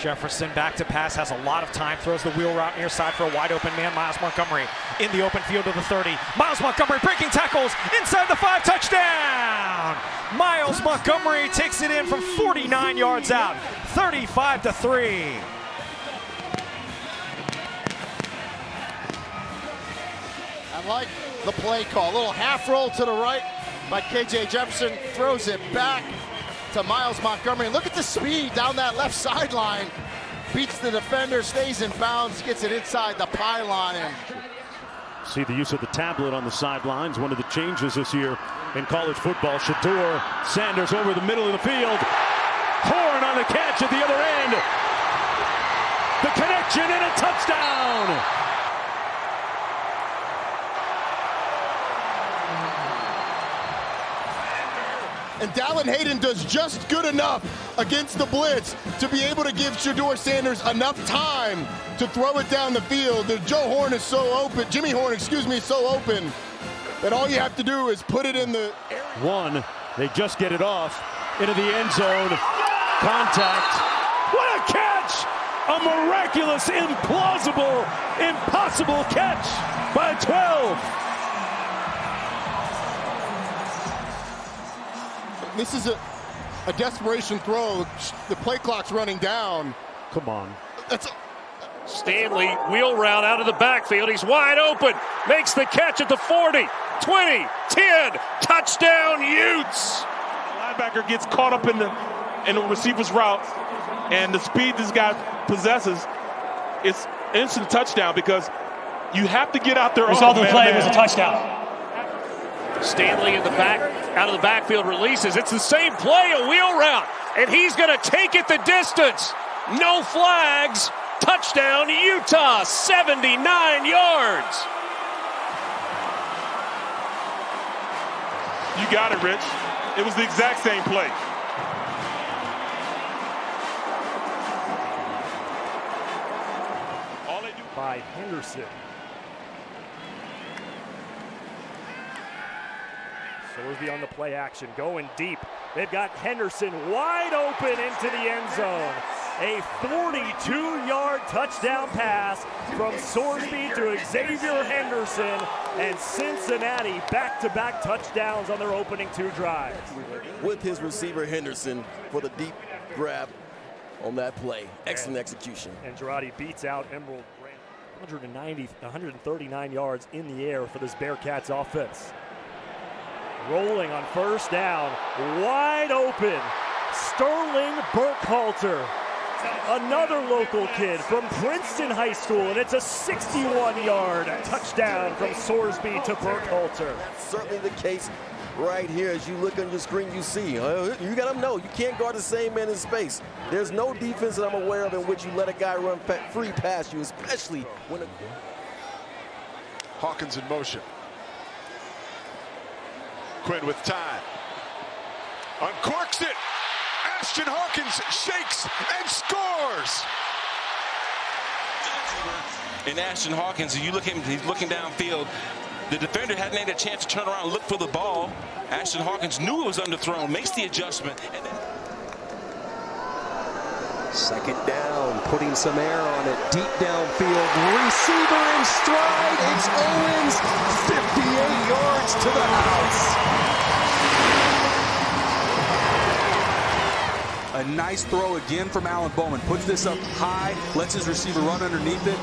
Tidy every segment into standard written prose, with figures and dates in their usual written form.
Jefferson back to pass, has a lot of time, throws the wheel route near side for a wide open man. Miles Montgomery in the open field to the 30. Miles Montgomery breaking tackles inside the 5, touchdown! Miles Montgomery takes it in from 49 yards out, 35-3. I like the play call. A little half roll to the right by KJ Jefferson, throws it back to Miles Montgomery. Look at the speed down that left sideline. Beats the defender, stays in bounds, gets it inside the pylon. And see the use of the tablet on the sidelines. One of the changes this year in college football. Shedeur Sanders over the middle of the field. Horn on the catch at the other end. The connection and a touchdown. And Dallin Hayden does just good enough against the blitz to be able to give Shedeur Sanders enough time to throw it down the field. Jimmy Horn, is so open that all you have to do is put it in the area. One, they just get it off into the end zone. Contact. What a catch! A miraculous, implausible, impossible catch by 12. This is a desperation throw. The play clock's running down. Come on. Stanley wheel route out of the backfield. He's wide open. Makes the catch at the 40, 20, 10. Touchdown Utes. Linebacker gets caught up in the receiver's route, and the speed this guy possesses, it's instant touchdown because you have to get out there. Result of the play was a touchdown. Stanley in the back, out of the backfield releases. It's the same play, a wheel route, and he's going to take it the distance. No flags. Touchdown Utah, 79 yards. You got it, Rich. It was the exact same play. All they do by Henderson. Sorsby on the play action, going deep. They've got Henderson wide open into the end zone. A 42-yard touchdown pass from Sorsby to Xavier Henderson, and Cincinnati back-to-back touchdowns on their opening 2 drives. With his receiver Henderson for the deep grab on that play. Excellent execution. And Girardi beats out Emerald. 139 yards in the air for this Bearcats offense. Rolling on first down, wide open, Sterling Burkhalter, another local kid from Princeton High School, and it's a 61-yard touchdown from Sorsby to Burkhalter. That's certainly the case right here. As you look on your screen, you see, you got to know, you can't guard the same man in space. There's no defense that I'm aware of in which you let a guy run free past you, especially when Hawkins in motion. Quinn with time. Uncorks it. Ashton Hawkins shakes and scores. And Ashton Hawkins, you look at him, he's looking downfield. The defender hadn't had a chance to turn around and look for the ball. Ashton Hawkins knew it was underthrown, makes the adjustment. And then... Second down, putting some air on it, deep downfield, receiver in stride, it's Owens, 58 yards to the house. A nice throw again from Alan Bowman, puts this up high, lets his receiver run underneath it,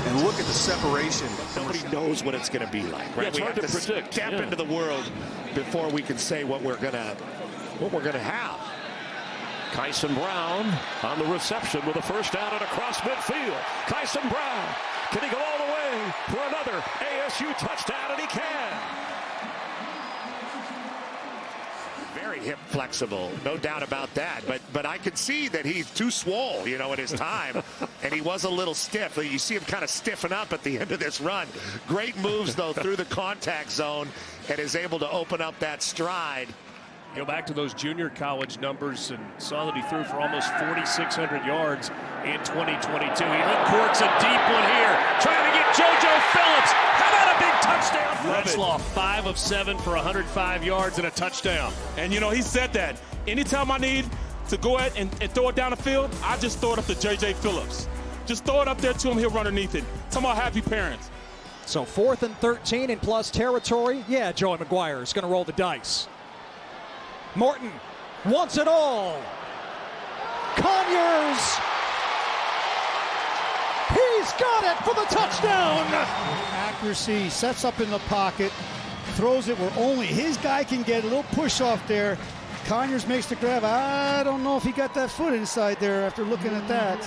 and look at the separation. Nobody knows what it's going to be like, right? Yeah, it's hard to predict. Step into the world before we can say what we're going to have. Kyson Brown on the reception with a first down and across midfield. Kyson Brown, can he go all the way for another ASU touchdown? And he can. Very hip flexible, no doubt about that. But I could see that he's too swole, in his time. And he was a little stiff. You see him kind of stiffen up at the end of this run. Great moves, though, through the contact zone, and is able to open up that stride. Go back to those junior college numbers and saw that he threw for almost 4,600 yards in 2022. He uncorks a deep one here, trying to get JoJo Phillips. How about a big touchdown? Retzlaff, 5 of 7 for 105 yards and a touchdown. And he said that anytime I need to go ahead and throw it down the field, I just throw it up to J.J. Phillips. Just throw it up there to him, he'll run underneath it. Talking about happy parents. So 4th and 13 in plus territory. Yeah, Joey McGuire is going to roll the dice. Morton wants it all. Conyers. He's got it for the touchdown. Accuracy, sets up in the pocket, throws it where only his guy can get a little push off there. Conyers makes the grab. I don't know if he got that foot inside there after looking at that.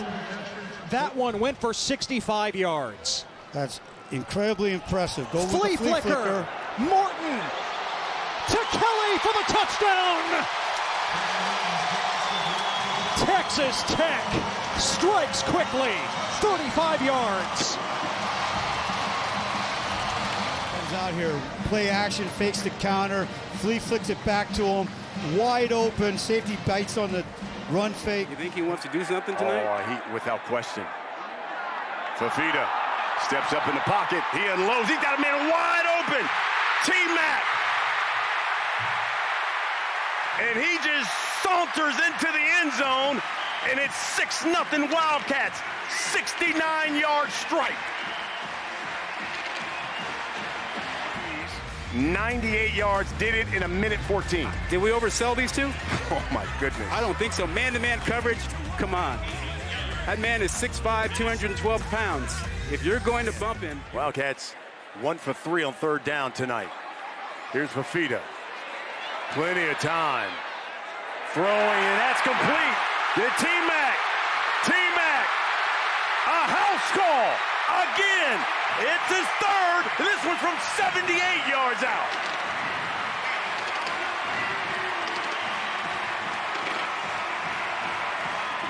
That one went for 65 yards. That's incredibly impressive. Go with Flea the flea flicker. Morton to Kelly for the touchdown. Texas Tech strikes quickly. 35 yards. Comes out here, play action, fakes the counter. Flea flicks it back to him. Wide open. Safety bites on the run fake. You think he wants to do something tonight? Oh, without question. Fafita steps up in the pocket. He unloads. He got a man wide open. T-Mac. And he just saunters into the end zone. And it's 6-0 Wildcats. 69-yard strike. 98 yards, did it in a minute 14. Did we oversell these two? Oh my goodness. I don't think so. Man-to-man coverage, come on. That man is 6'5", 212 pounds. If you're going to bump him. Wildcats 1 for 3 on 3rd down tonight. Here's Fafita. Plenty of time. Throwing, and that's complete. The T-Mac. T-Mac. A house call. Again. It's his 3rd. This one's from 78 yards out.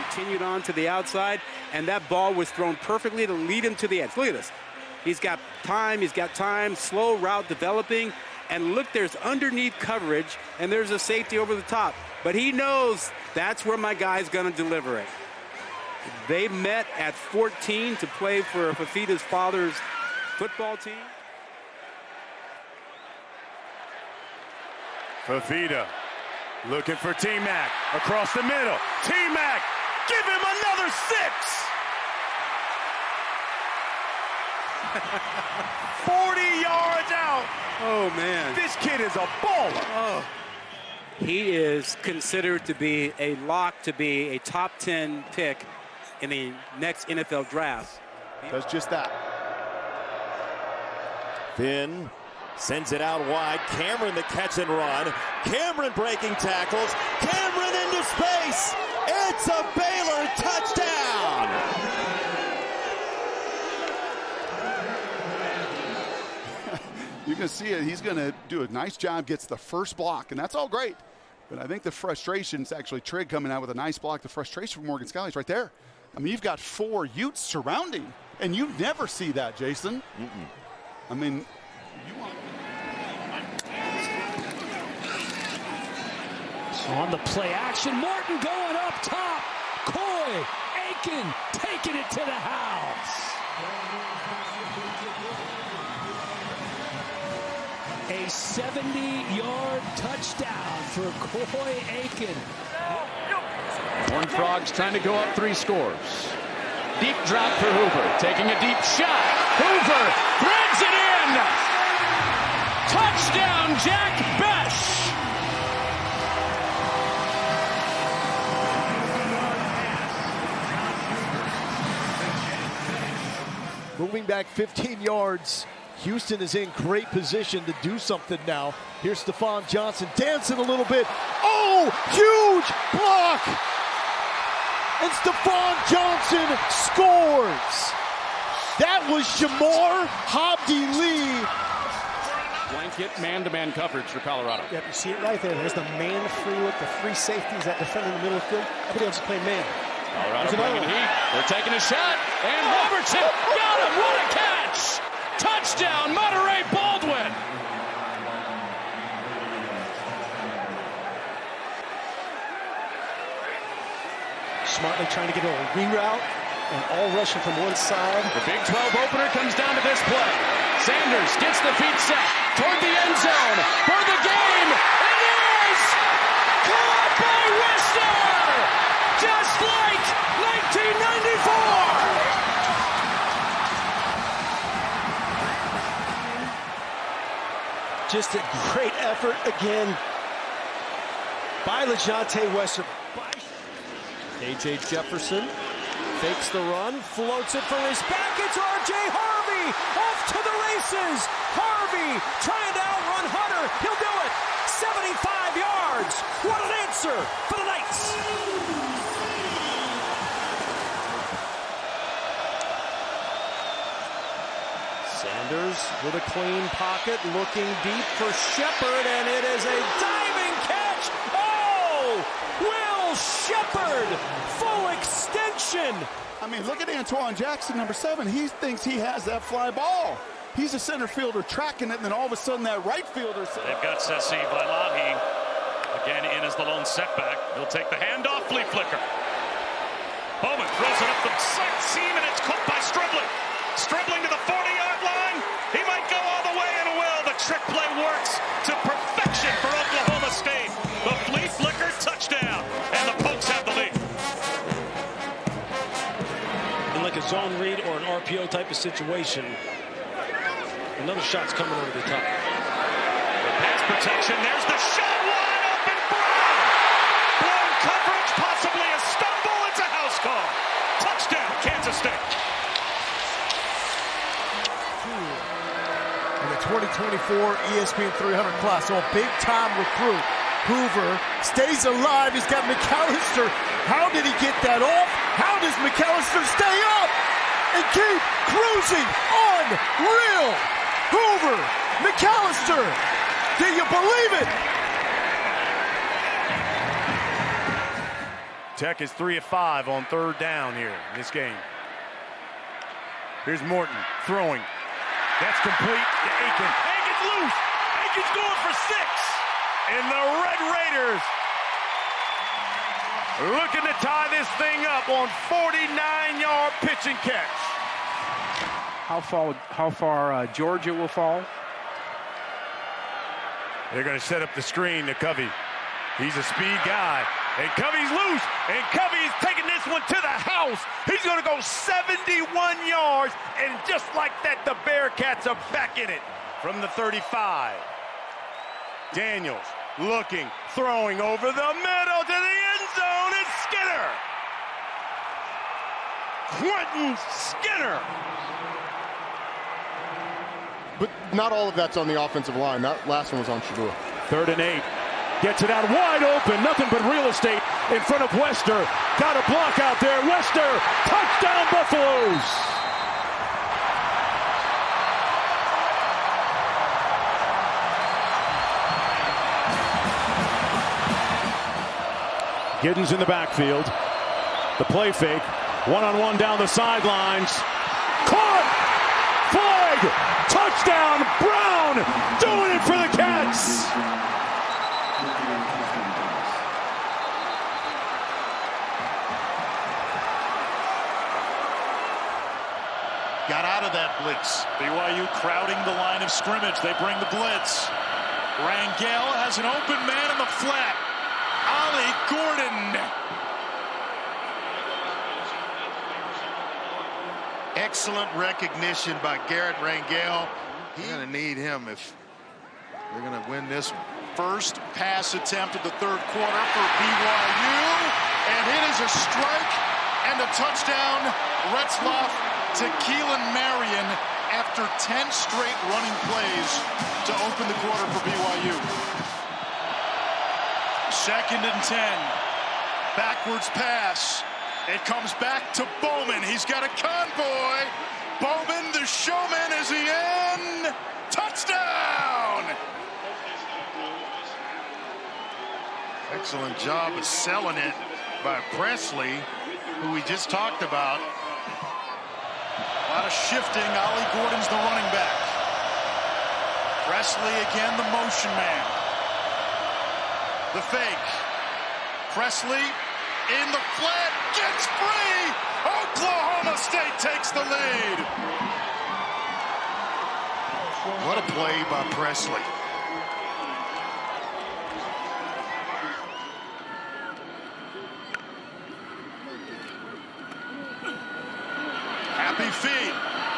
Continued on to the outside, and that ball was thrown perfectly to lead him to the edge. Look at this. He's got time, slow route developing, and look, there's underneath coverage, and there's a safety over the top. But he knows that's where my guy's going to deliver it. They met at 14 to play for Fafita's father's football team. Fafita looking for T-Mac across the middle. T-Mac, give him another 6. 40 yards out. Oh, man. This kid is a baller. Oh. He is considered to be a lock to be a top 10 pick in the next NFL draft. Does just that. Finn sends it out wide. Cameron the catch and run. Cameron breaking tackles. Cameron into space. It's a Baylor touchdown. You can see it. He's going to do a nice job, gets the first block, and that's all great. But I think the frustration is actually Trigg coming out with a nice block. The frustration for Morgan Scalley is right there. I mean, you've got 4 Utes surrounding, and you never see that, Jason. I mean, you want... On the play action, Morton going up top. Coy, Aiken taking it to the house. A 70-yard touchdown for Coy Aiken. Horned Frogs trying to go up 3 scores. Deep drop for Hoover, taking a deep shot. Hoover threads it in. Touchdown, Jack Besh. Moving back 15 yards. Houston is in great position to do something now. Here's Stephon Johnson dancing a little bit. Oh, huge block! And Stephon Johnson scores. That was Shamar Hobbs-Lee. Blanket man-to-man coverage for Colorado. Yep, you see it right there. There's the man free look, the free safeties that defend in the middle of the field. Everybody else is playing man. Colorado bringing heat. They're taking a shot. And Robertson got him. What a catch! Touchdown, Monterey Baldwin. Smartly trying to get a little reroute and all rushing from one side. The Big 12 opener comes down to this play. Sanders gets the feet set toward the end zone for the game. It is caught by Wister. just like 1994. Just a great effort again by LeJontay Wester. KJ Jefferson fakes the run, floats it for his back. It's R.J. Harvey off to the races. Harvey trying to outrun Hunter. He'll do it. 75 yards. What an answer for the Knights. Sanders with a clean pocket, looking deep for Shepard, and it is a diving catch. Oh! Will Shepard, full extension. I mean, look at Antoine Jackson, number 7. He thinks he has that fly ball. He's a center fielder tracking it, and then all of a sudden that right fielder says, They've got Sessi Vailahi again in as the lone setback. He'll take the handoff, flea flicker. Bowman throws it up the side seam, and it's caught by Stribling. Stribling to the 40-yard line. He might go all the way and will. The trick play works to perfection for Oklahoma State. The flea flicker touchdown, and the Pokes have the lead. In like a zone read or an RPO type of situation, another shot's coming over the top. Pass protection. There's the shot. Wide open. Brown. Blown coverage. Possibly a stumble. It's a house call. Touchdown, Kansas State. In the 2024 ESPN 300 class, so a big-time recruit. Hoover stays alive. He's got McAllister. How did he get that off? How does McAllister stay up and keep cruising on? Real Hoover, McAllister. Do you believe it? Tech is 3 of 5 on 3rd down here in this game. Here's Morton throwing. That's complete to Aiken. Aiken's loose. Aiken's going for 6. And the Red Raiders looking to tie this thing up on 49-yard pitch and catch. How far Georgia will fall? They're going to set up the screen to Covey. He's a speed guy. And Covey's loose. And Covey is taking this one to the house. He's going to go 71 yards. And just like that, the Bearcats are back in it from the 35. Daniels looking, throwing over the middle to the end zone. It's Skinner. Quentin Skinner. But not all of that's on the offensive line. That last one was on Shadua. 3rd and 8. Gets it out wide open. Nothing but real estate in front of Wester. Got a block out there. Wester. Touchdown Buffaloes. Giddens in the backfield. The play fake. One-on-one down the sidelines. Caught! Flag! Touchdown! Brown doing it for the Cats! Got out of that blitz. BYU crowding the line of scrimmage. They bring the blitz. Rangel has an open man in the flat. Ollie Gordon. Excellent recognition by Garrett Rangel. He's going to need him if they're going to win this one. First pass attempt of the 3rd quarter for BYU. And it is a strike and a touchdown. Retzlaff to Keelan Marion after 10 straight running plays to open the quarter for BYU. 2nd and 10. Backwards pass. It comes back to Bowman. He's got a convoy. Bowman, the showman, is the end. Touchdown! Excellent job of selling it by Presley, who we just talked about. A lot of shifting. Ollie Gordon's the running back. Presley again, the motion man. The fake. Presley in the flat, gets free. Oklahoma State takes the lead. What a play by Presley. be feet.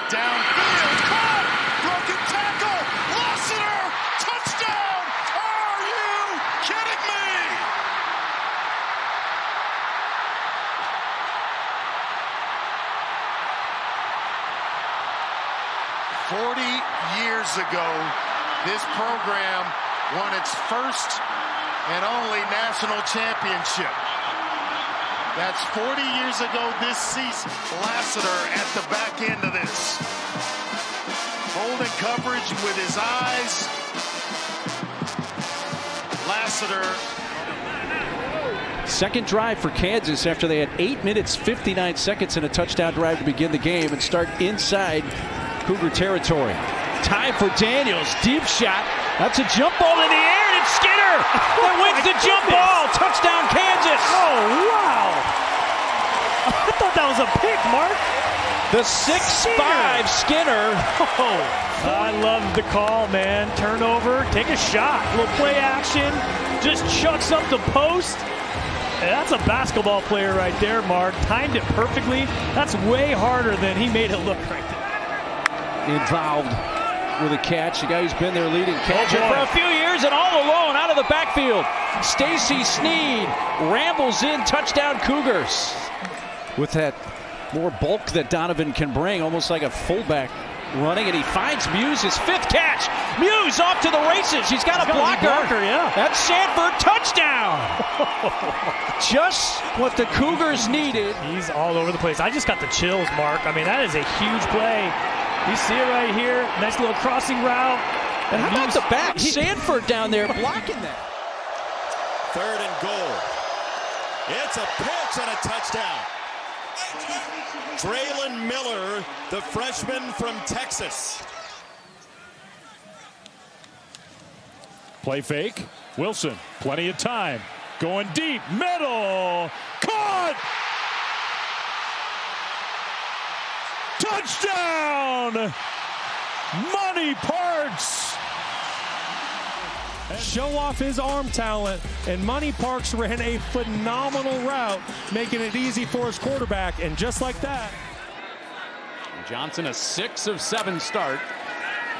Downfield, caught! Broken tackle! Lassiter! Touchdown! Are you kidding me? Years ago, this program won its first and only national championship. That's 40 years ago this season. Lassiter at the back end of this. Holding coverage with his eyes. Lassiter. Second drive for Kansas after they had 8 minutes, 59 seconds and a touchdown drive to begin the game and start inside Cougar territory. Time for Daniels. Deep shot. That's a jump ball in the air, and it's Skinner that wins the jump ball. Touchdown, Kansas. Oh, wow. I thought that was a pick, Mark. The 6'5" Skinner. Oh, I love the call, man. Turnover, take a shot. A little play action. Just chucks up the post. And that's a basketball player right there, Mark. Timed it perfectly. That's way harder than he made it look right there. Involved with a catch. The guy who's been their leading catcher for a few years and all alone out of the backfield. Stacy Snead rambles in. Touchdown Cougars. With that more bulk that Donovan can bring, almost like a fullback running, and he finds Muse, his 5th catch. Muse off to the races. He's got a blocker. Yeah. That's Sanford. Touchdown. Just what the Cougars needed. He's all over the place. I just got the chills, Mark. I mean, that is a huge play. You see it right here. Nice little crossing route. And how about the back? Sanford down there blocking that. 3rd and goal. It's a pitch and a touchdown. Traylon Miller, the freshman from Texas. Play fake. Wilson, plenty of time. Going deep, middle. Caught! Touchdown! Money Parks! Show off his arm talent, and Money Parks ran a phenomenal route, making it easy for his quarterback, and just like that. Johnson, a 6 of 7 start.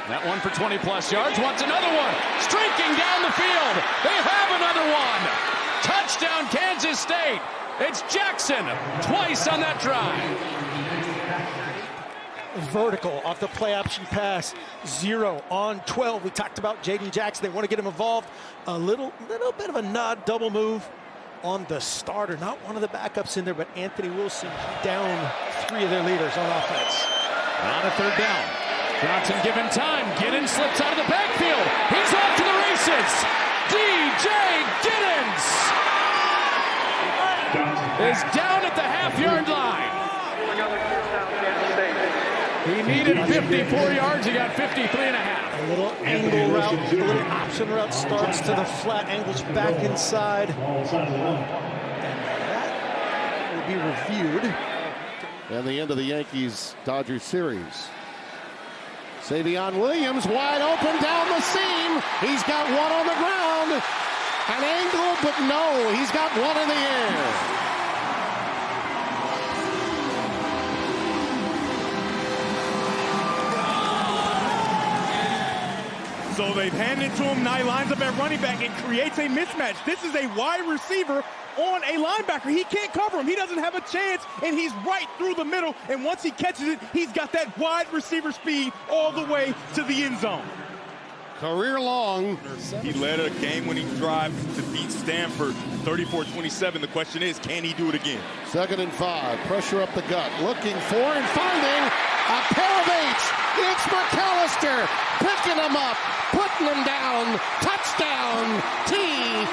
That one for 20-plus yards. Wants another one. Streaking down the field. They have another one. Touchdown, Kansas State. It's Jackson twice on that drive. Vertical off the play option pass. 0 on 12. We talked about Jaden Jackson. They want to get him involved. A little bit of a nod double move on the starter. Not one of the backups in there, but Anthony Wilson down 3 of their leaders on offense. On a 3rd down. Johnson given time. Giddens slips out of the backfield. He's off to the races. DJ Giddens is down at the half-yard line. He needed 54 yards. He got 53 and a half. A little angle route, a little option route starts to the flat, angles back inside. And that will be reviewed. And the end of the Yankees-Dodgers series. Savion Williams wide open down the seam. He's got one on the ground. An angle, but no, he's got one in the air. So they've handed it to him. Now he lines up at running back and creates a mismatch. This is a wide receiver on a linebacker. He can't cover him. He doesn't have a chance, and he's right through the middle. And once he catches it, he's got that wide receiver speed all the way to the end zone. Career long. He led a game-winning drive to beat Stanford 34-27. The question is, can he do it again? 2nd and 5. Pressure up the gut. Looking for and finding a pair of 8s. It's McAllister picking them up, putting them down. Touchdown, TCU.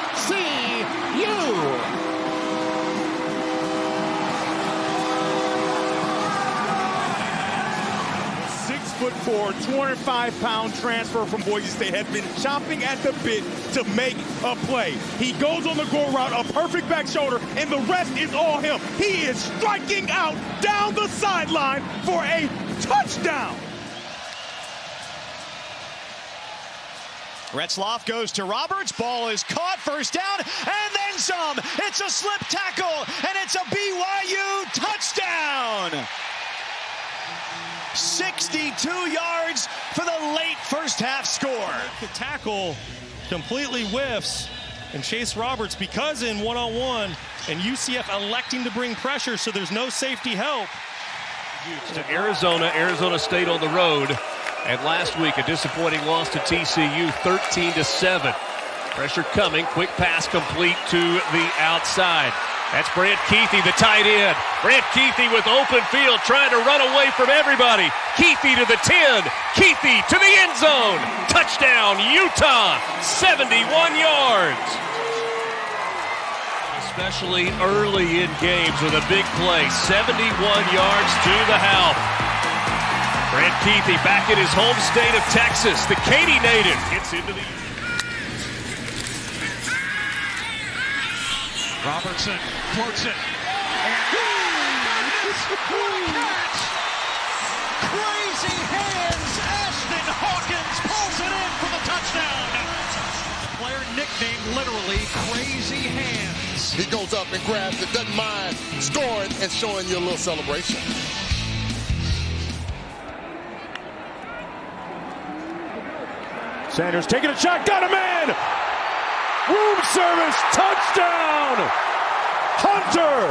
6'4", 205-pound transfer from Boise State has been chomping at the bit to make a play. He goes on the go route, a perfect back shoulder, and the rest is all him. He is striking out down the sideline for a touchdown. Retzloff goes to Roberts. Ball is caught. 1st down and then some. It's a slip tackle and it's a BYU touchdown. 62 yards for the late first half score. The tackle completely whiffs, and Chase Roberts, because in one-on-one, and UCF electing to bring pressure so there's no safety help. To Arizona State on the road. And last week, a disappointing loss to TCU, 13-7. Pressure coming, quick pass complete to the outside. That's Brant Keithy, the tight end. Brant Keithy with open field, trying to run away from everybody. Keithy to the 10, Keithy to the end zone. Touchdown, Utah, 71 yards. Especially early in games with a big play, 71 yards to the house. Brant Keithy back in his home state of Texas. The Katy native gets into the... Robertson floats it. What a catch! Crazy hands! Ashton Hawkins pulls it in for the touchdown. Player nicknamed literally Crazy Hands. He goes up and grabs it, doesn't mind scoring and showing you a little celebration. Sanders taking a shot, got him in! Room service, touchdown! Hunter!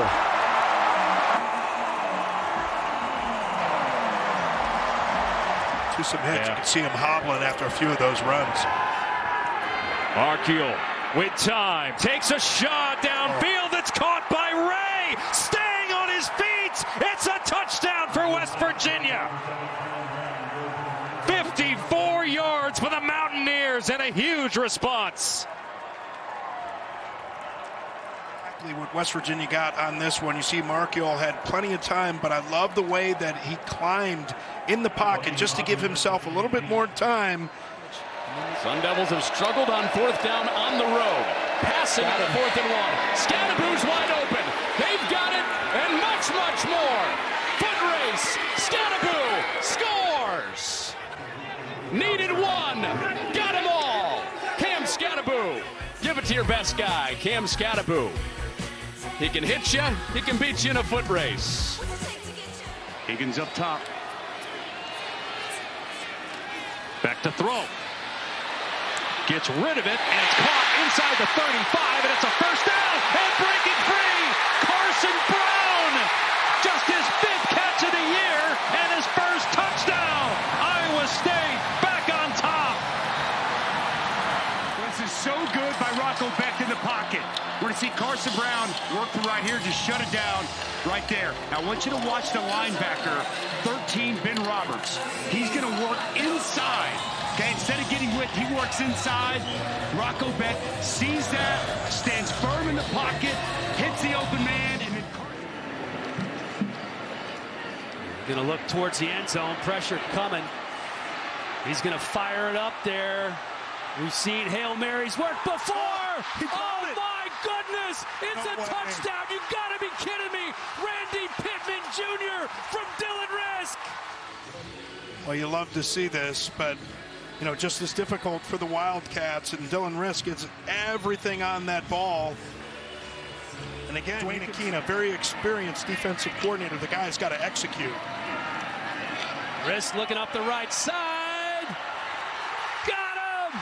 To some hits, you can see him hobbling after a few of those runs. Arkiel with time, takes a shot downfield that's caught by Ray, staying on his feet. It's a touchdown for West Virginia. 54 yards for the Mountaineers and a huge response. Exactly what West Virginia got on this one. You see Markiel had plenty of time, but I love the way that he climbed in the pocket just to give himself a little bit more time. Sun Devils have struggled on fourth down on the road. Passing on 4th and 1. Scadaboo's wide open. They've got it and much, much more. Foot race. Scadaboo scores. Needed one. Got them all. Cam Scadaboo. Give it to your best guy, Cam Scadaboo. He can hit you. He can beat you in a foot race. Higgins up top. Back to throw. Gets rid of it, and it's caught inside the 35, and it's a first down, and breaking free, Carson Brown. Just his 5th catch of the year, and his first touchdown. Iowa State back on top. This is so good by Rocco Beck in the pocket. We're going to see Carson Brown work from right here, just shut it down right there. Now, I want you to watch the linebacker, 13, Ben Roberts. He's going to work inside. Okay, instead of getting whipped, he works inside. Rocco Beck sees that, stands firm in the pocket, hits the open man, and then Going to look towards the end zone. Pressure coming. He's going to fire it up there. We've seen Hail Mary's work before. Oh, my goodness. It's a touchdown. You got to be kidding me. Randy Pittman Jr. from Dillon Risk. Well, you love to see this, but you know, just as difficult for the Wildcats, and Dillon Risk gets everything on that ball. And again, Dwayne Aquina, very experienced defensive coordinator. The guy's got to execute. Risk looking up the right side. Got him!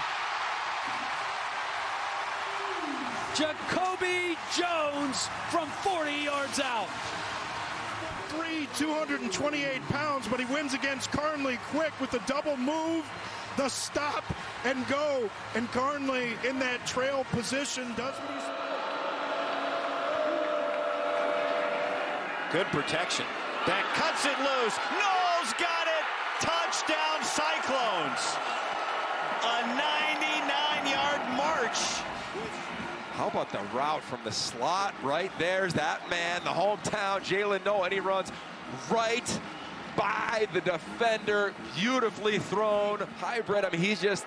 Jacoby Jones from 40 yards out. 228 pounds, but he wins against Carnley quick with the double move, the stop and go. And Carnley in that trail position does what he's... Good protection. That cuts it loose. Knowles got it. Touchdown Cyclones. A 99-yard march. How about the route from the slot? Right there's that man, the hometown Jalen Noel, and he runs right by the defender. Beautifully thrown. Hybrid, I mean, he's just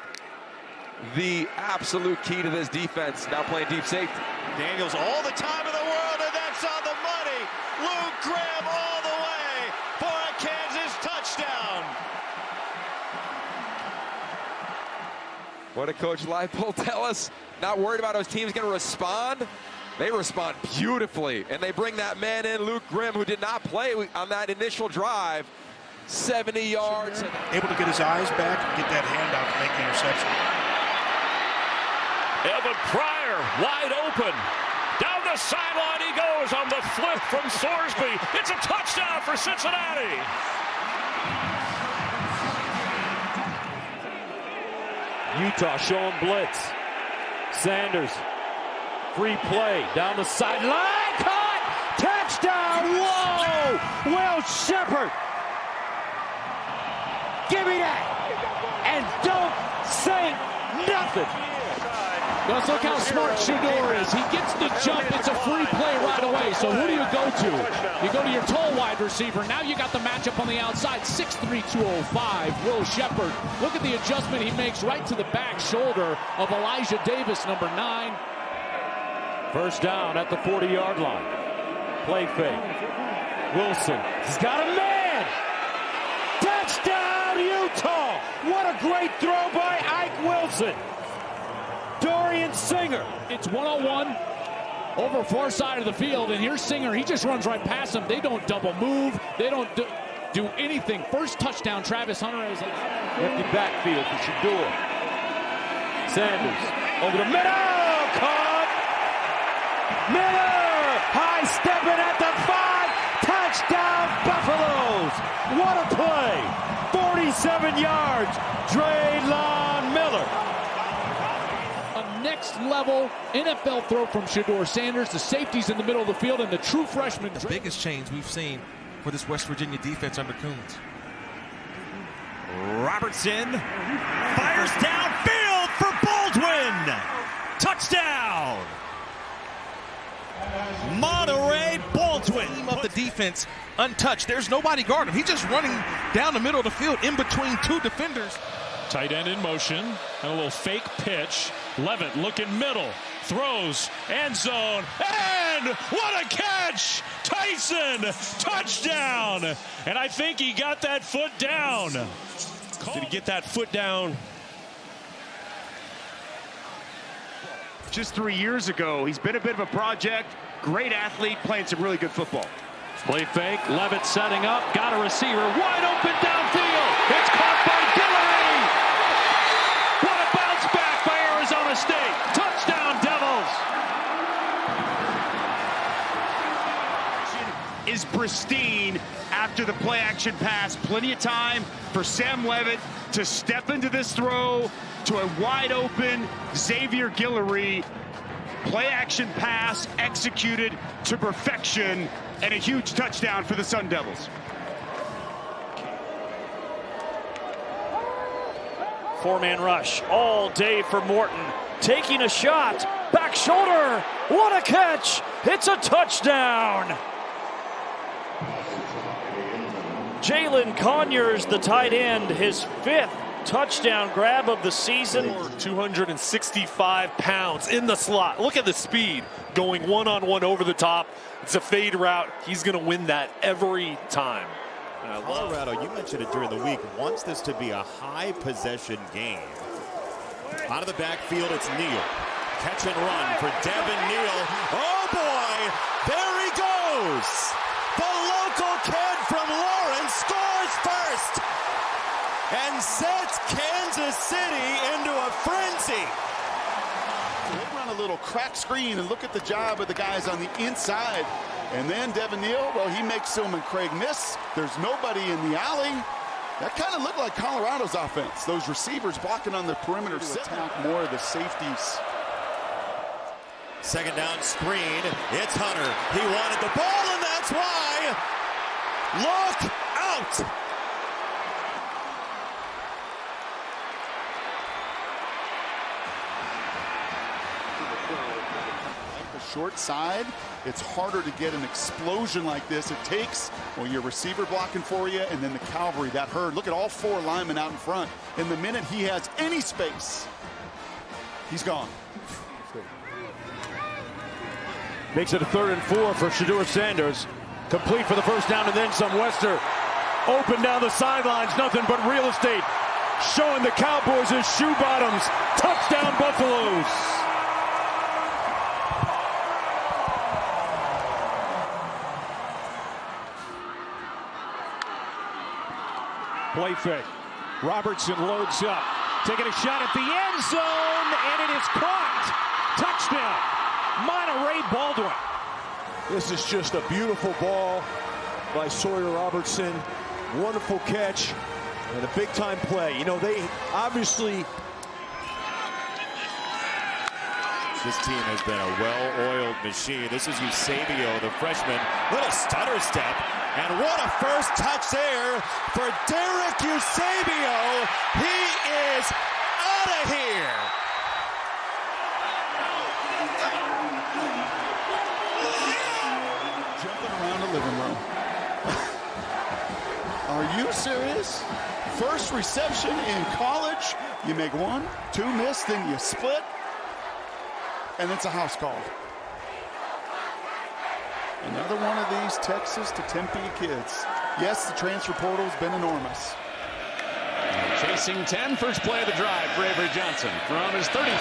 the absolute key to this defense. Now playing deep safety. Daniels all the time in the world, and that's on the money. Luke Graham all the way for a Kansas touchdown. What did Coach Leipold tell us? Not worried about how his team's going to respond. They respond beautifully, and they bring that man in, Luke Grimm, who did not play on that initial drive. 70 yards. Able to get his eyes back and get that hand out to make the interception. Evan Pryor wide open. Down the sideline he goes on the flip from Sorsby. It's a touchdown for Cincinnati. Utah showing blitz. Sanders, free play, down the sideline, caught, touchdown, whoa, Will Shepherd. Give me that, and don't say nothing. Let's look how smart Shedeur is. He gets the jump. It's a free play right away. So who do you go to? You go to your tall wide receiver. Now you got the matchup on the outside. 6'3", 205. Will Shepherd. Look at the adjustment he makes right to the back shoulder of Elijah Davis, number 9. First down at the 40-yard line. Play fake. Wilson. He's got a man. Touchdown, Utah. What a great throw by Ike Wilson. Dorian Singer. It's 101 over far side of the field, and here's Singer. He just runs right past him. They don't double move. They don't do anything. First touchdown, Travis Hunter is empty backfield for Shedeur. Sanders over the middle. Caught. Miller high stepping at the 5. Touchdown Buffaloes. What a play. 47 yards. Draylon Miller. Next level NFL throw from Shedeur Sanders. The safety's in the middle of the field, and the true freshman. The biggest change we've seen for this West Virginia defense under Coons. Robertson fires downfield for Baldwin. Touchdown. Monterey Baldwin. Of the defense untouched. There's nobody guarding him. He's just running down the middle of the field in between two defenders. Tight end in motion, and a little fake pitch. Levitt looking middle, throws, end zone, and what a catch! Tyson, touchdown! And I think he got that foot down. Did he get that foot down? Just 3 years ago, he's been a bit of a project. Great athlete, playing some really good football. Play fake, Levitt setting up, got a receiver, wide open downfield. It's caught by Guillory. What a bounce back by Arizona State. Touchdown, Devils. Is pristine after the play action pass. Plenty of time for Sam Levitt to step into this throw to a wide open Xavier Guillory. Play action pass executed to perfection, and a huge touchdown for the Sun Devils. Four-man rush all day for Morton. Taking a shot. Back shoulder. What a catch. It's a touchdown. Jalen Conyers, the tight end, his 5th touchdown grab of the season. 265 pounds in the slot. Look at the speed going one-on-one over the top. It's a fade route. He's going to win that every time. Colorado, you mentioned it during the week, wants this to be a high possession game. Out of the backfield, it's Neal. Catch and run for Devin Neal. Oh boy, there he goes. The local kid from Lawrence scores first and sets Kansas City into a frenzy. They run a little crack screen and look at the job of the guys on the inside. And then Devin Neal, well, he makes Silman Craig miss. There's nobody in the alley. That kind of looked like Colorado's offense. Those receivers blocking on the perimeter to attack more of the safeties. Second down screen. It's Hunter. He wanted the ball, and that's why. Look out. Short side, it's harder to get an explosion like this. It takes, well, your receiver blocking for you, and then the cavalry, that herd. Look at all 4 linemen out in front. And the minute he has any space, he's gone. Makes it a 3rd and 4 for Shedeur Sanders. Complete for the first down and then some. Wester open down the sidelines. Nothing but real estate. Showing the Cowboys his shoe bottoms. Touchdown Buffaloes. Play fake. Robertson loads up. Taking a shot at the end zone, and it is caught. Touchdown, Monterey Baldwin. This is just a beautiful ball by Sawyer Robertson. Wonderful catch and a big-time play. You know, they obviously... This team has been a well-oiled machine. This is Eusebio, the freshman. Little stutter step. And what a first touch there for Derek Eusebio. He is out of here. Jumping around the living room. Are you serious? First reception in college. You make 1, 2 miss, then you split. And it's a house call. Another one of these Texas to Tempe kids. Yes, the transfer portal's been enormous. Chasing 10, first play of the drive for Avery Johnson from his 35.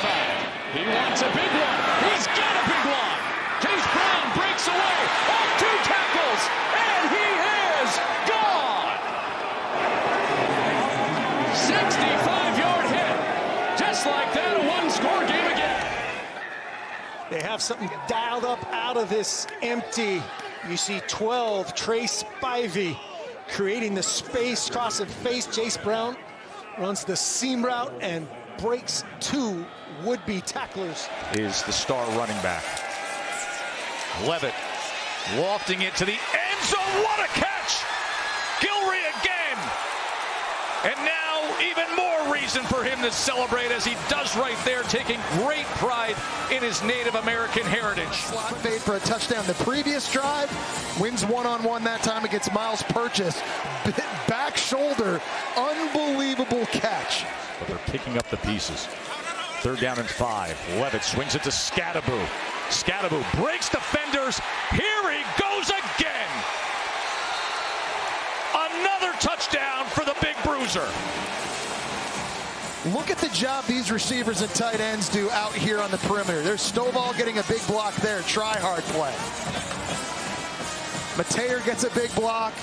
He wants a big one. He's got a big one. Chase Brown breaks away off 2 tackles, and he is gone. 65-yard hit. Just like that, a one-score game again. They have something dialed up out of this empty. You see 12, Trey Spivey creating the space, crossing face. Jace Brown runs the seam route and breaks 2 would-be tacklers. Is the star running back. Levitt lofting it to the end zone. What a catch! Gilroy again. And now even more reason for him to celebrate as he does right there, taking great pride in his Native American heritage. Slot fade for a touchdown. The previous drive wins one-on-one that time against Miles Purchase. Back shoulder, unbelievable catch. But they're picking up the pieces. 3rd down and 5. Levitt swings it to Scadaboo. Scadaboo breaks defenders. Here he goes again. Another touchdown for the big bruiser. Look at the job these receivers and tight ends do out here on the perimeter. There's Stovall getting a big block there. Try hard play. Mateer gets a big block.